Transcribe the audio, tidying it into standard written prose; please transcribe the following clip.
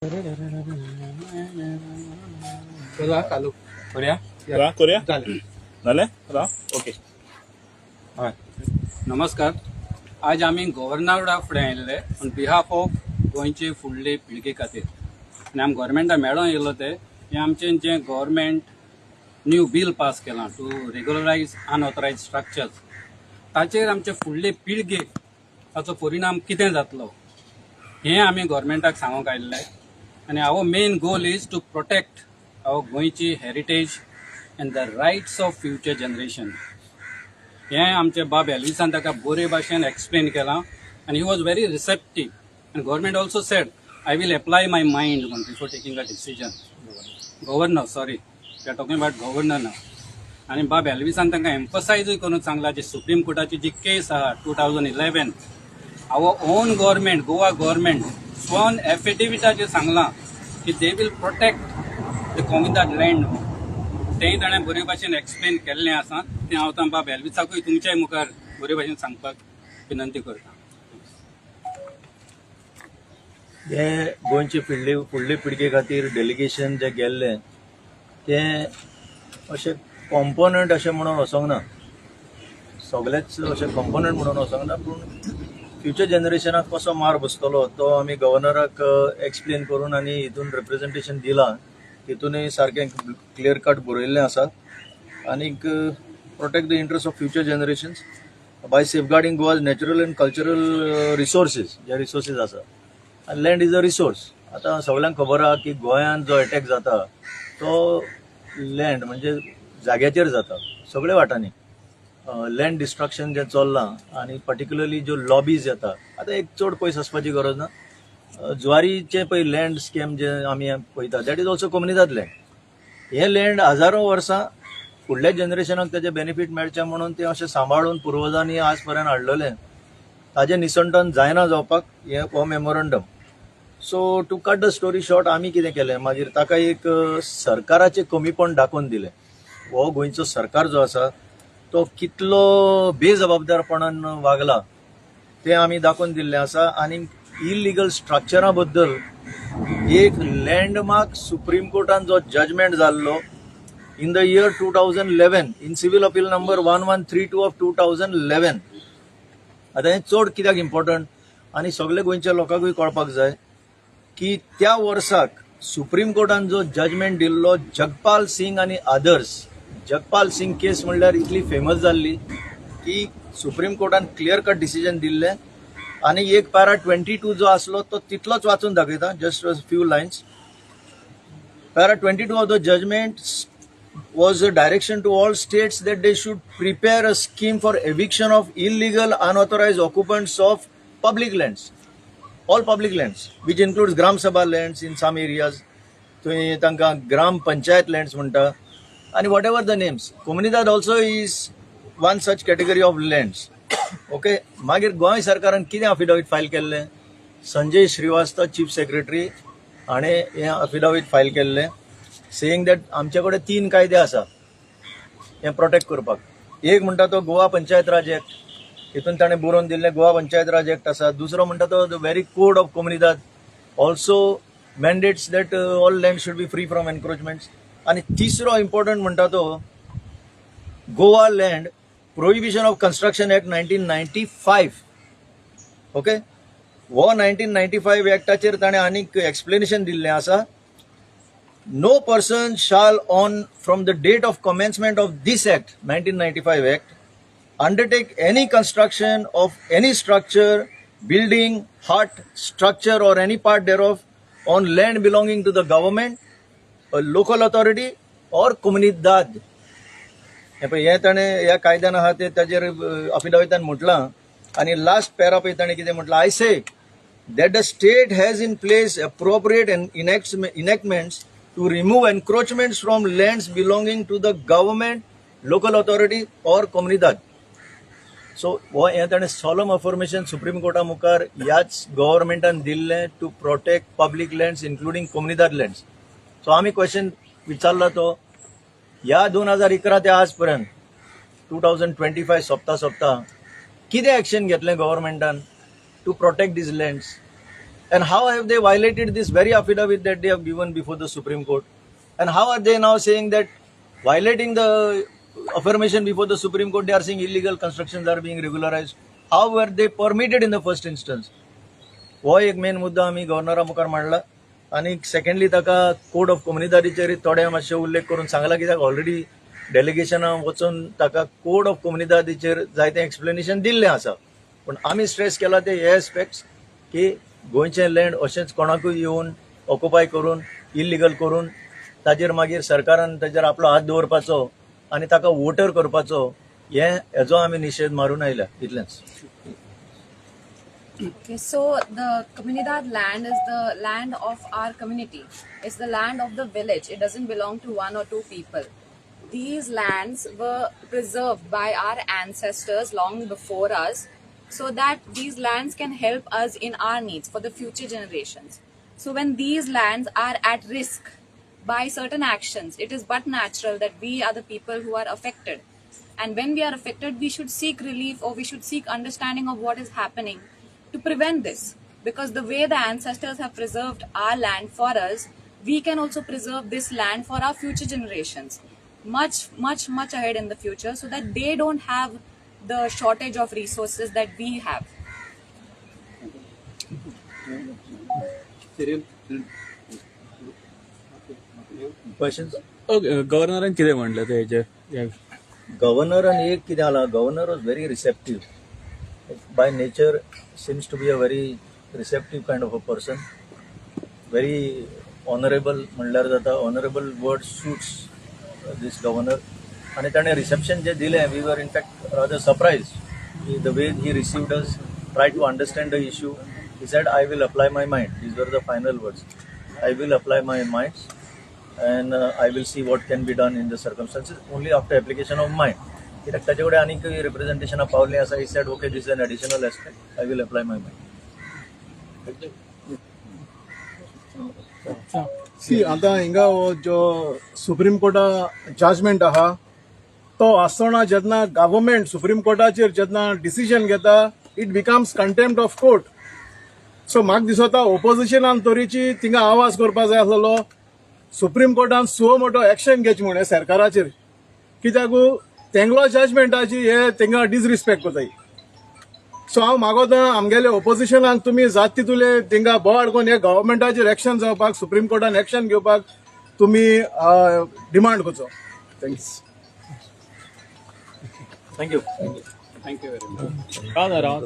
करूया चालू करूया करूया चालेल. झाले ओके. हय नमस्कार. आज आमी गव्हर्नरा फुडें आयिल्ले ऑन बिहाफ ऑफ गोंयचे फुडले पिळगे खातीर आनी आमी गव्हर्मेंटा मेळोन येयलो ते हे आमचें जें गव्हर्मेंट न्यू बील पास केलां टू रेग्युलरायज अनऑथरायज स्ट्रक्चर्स ताचेर आमचे फुडले पिळगे ताचो परिणाम कितें जातलो हें आमी गव्हर्मेंटाक सांगूंक आयिल्ले. आनी our main goal is to protect our गोंयची heritage and the rights of future generation. हें आमचे बाब एल्विसान ताका बरे भाशेन एक्सप्लेन केलां आनी ही वॉज व्हेरी रिसेप्टीव आनी government also said I will apply my mind म्हण before taking a decision. Governor sorry we are talking about governor ना. आनी बाब एल्विसान तांकां एम्फसायजूय करून सांगला जी सुप्रीम कोर्टाची जी केस आहा 2011 our own government Goa government sworn एफिडेविटाचेर सांगलां की दे वील प्रोटेक्ट द कोमिदाद लँड. तेंय ताणें बरे भाशेन एक्सप्लेन केल्लें आसा तें हांव तां बाब एल्विसाकूय तुमच्याय मुखार बरे भाशेन सांगपाक विनंती करतां. हे गोंयचे फुडले पिळगे खातीर डेलिगेशन जे गेल्लें तें अशें कॉम्पोनंट अशें म्हणून वचोंक ना, सगळेच अशें कॉम्पोनंट म्हणून वचोंक ना, पूण फ्युचर जनरेशनाक कसो मार बसतलो तो आमी गव्हर्नराक एक्सप्लेन करून आनी हितून रिप्रेझेंटेशन दिलां. हितूनय सारकें क्लियर कट बरयल्लें आसा आनीक protect the interest of future generations by safeguarding Goa's natural and cultural resources. जे रिसोर्सीस आसा आनी लँड इज अ रिसोर्स. आतां सगळ्यांक खबर आहा की गोंयांत जो अटॅक जाता तो लँड म्हणजे जाग्याचेर जाता सगळे वाटांनी. लँड डिस्ट्रक्शन जें चल्लां आनी पर्टिक्युलरली ज्यो लॉबीज येता आतां एक चड पयस वचपाची गरज ना. जुवारीचे पळय लँड स्कॅम जे आमी पळयता that is also comunidade land. हे लँड हजारो वर्सां फुडल्या जनरेशनाक तेजे बेनिफीट मेळचें म्हणून ते अशें सांबाळून पुर्वजांनी आज पर्यंत हाडलेलें ताजें निसंटन जायना जावपाक हो memorandum. So to cut the story short आमी कितें केलें मागीर ताका एक सरकाराचें कमीपण दाखोवन दिलें. हो गोंयचो सरकार जो आसा तो कितलो बेजबाबदारपणान वागला तें आमी दाखोवन दिल्लें आसा. आनी इलिगल स्ट्रक्चरां बद्दल एक लँडमार्क सुप्रीम कोर्टान जो जजमेंट जाल्लो in the year 2011 in civil appeal number 1132 of 2011. आतां हें चड कित्याक इम्पॉर्टंट आनी सगळे गोंयच्या लोकांकूय कळपाक जाय की त्या वर्साक सुप्रीम कोर्टान जो जजमेंट दिल्लो जगपाल सिंग आनी अदर्स. जगपाल सिंग केस म्हणल्यार इतली फेमस जाल्ली की सुप्रीम कोर्टान क्लियर कट डिसिजन दिल्लें आनी एक पॅरा 22 जो आसलो तो तितलोच वाचून दाखयता just few lines. Para 22 of the judgment was a direction to all states that they should prepare a scheme for eviction of illegal unauthorized occupants of public lands, all public lands, which includes Gram Sabha lands in some areas. थंय तांकां ग्राम panchayat lands म्हणटा आनी what ever the names. कोमुनिदाद also is one such category of lands. Okay. मागीर गोंय सरकारान कितें affidavit file केल्लें, Sanjay Srivastava chief secretary हाणें हें अफिडेविट फायल केल्लें सेईंग दॅट आमचे कडेन 3 कायदे आसा हें प्रोटेक्ट करपाक. एक म्हणटा तो गोवा पंचायत राज एक्ट, हितून ताणें बरोवन दिल्लें गोवा पंचायत राज एक्ट आसा. दुसरो म्हणटा तो द वेरी कोड ऑफ कोमुनिदाद also mandates that all land should be free from encroachments. आनी तिसरो इम्पॉर्टंट म्हणटा तो Goa land prohibition of construction act 1995. Okay. हो 1995 एक्टाचेर ताणें आनीक एक्सप्लेनेशन दिल्लें आसा. No person shall on from the date of commencement of this act 1995 act undertake any construction of any structure, building, hut, structure or any part thereof on land belonging to the government, a local authority or comunidad. हे ताणें ह्या कायद्यान आहा ते ताजेर अफिडेविटान म्हटलां. आनी last para पळय ताणें कितें म्हटलां, I say that the state has in place appropriate enactments to remove encroachments from lands belonging to the government, local authority or comunidad. So हे ताणें सोलम अफर्मेशन सुप्रीम कोर्टा मुखार ह्याच गव्हर्मेंटान दिल्लें to protect public lands including कोमुनिदाद lands. So आमी question विचारला तो ह्या 2011 ते आज पर्यंत 2025 सोंपता कितें एक्शन घेतलें गव्हर्मेंटान to protect these lands. And how have they violated this very affidavit that they have given before the Supreme Court? And how are they now saying that violating the affirmation before the Supreme Court, they are saying illegal constructions are being regularized? How were they permitted in the first instance? हो एक main मुद्दा आम्ही गव्हर्नरा मुखार मांडला. आणि secondly ताका code of कम्युनिदादीचेर थोडे मातशे उल्लेख करून सांगला, कित्याक ऑलरेडी डेलिगेशना वचून ताका कोड ऑफ कम्युनिदादीचेर जायतें एक्सप्लेनेशन दिल्लें आसा. पूण आमी स्ट्रेस केला ते हे एस्पेक्ट्स की गोंयचें लँड अशेंच कोणाकूय येवन ऑक्युपाय करून इल्लिगल करून ताजेर मागीर सरकारान ताजेर आपलो हात दवरपाचो आनी ताका वोटर करपाचो, हेजो आमी निशेध मारून आयल्या. इतलेंच. Okay, so the Comunidad land is the land of our community. It's the land of the village. It doesn't belong to one or two people. These lands were preserved by our ancestors long before us, so that these lands can help us in our needs for the future generations. So when these lands are at risk by certain actions, it is but natural that we are the people who are affected. And when we are affected, we should seek relief, or we should seek understanding of what is happening to prevent this. Because the way the ancestors have preserved our land for us, we can also preserve this land for our future generations much, much, much ahead in the future, so that they don't have the shortage of resources that we have. Questions? गव्हर्नरान कितें म्हणलें ते हेजे गव्हर्नरान एक कितें जाला, governor was very receptive. By nature seems to be a very receptive kind of a person. Very honorable म्हणल्यार जाता. Honorable word suits this governor. आणि ताणें रिसेप्शन जे दिलें, we were in fact rather surprised. The way he received us, tried to understand the issue. He said, I will apply my mind. These were the final words. I will apply my minds and I will see what can be done in the circumstances only after application of mind. कित्याक ताचे कडेन आनीक रिप्रेझेंटेशनां पावल्लीं आसा. He said okay, this is an additional aspect, I will apply my mind. See आतां हिंगा हो जो सुप्रीम कोर्टा जजमेंट आहा तो आसतना जेन्ना गव्हर्मेंट सुप्रीम कोर्टाचेर जेन्ना डिसिजन घेता, it becomes contempt of court. So म्हाका दिसता ओपोजिशनान तोरीची थिंगा आवाज करपा जाय आसलो, सुप्रीम कोर्टान सो मोठो एक्शन घेवची म्हणून सरकाराचेर, कित्याक तेंगलो जजमेंटाची हे तेंगा डिसरिस्पेक्ट कोताय. सो हांव मागोता आमगेले ओपोजिशनाक तुमी जात तितुले तेंगा बोवाड कोन्न हे गव्हर्मेंटाचेर एक्शन जावपाक, सुप्रीम कोर्टान एक्शन घेवपाक तुमी डिमांड करचो. Thanks. Thank you. Thank you very much. राव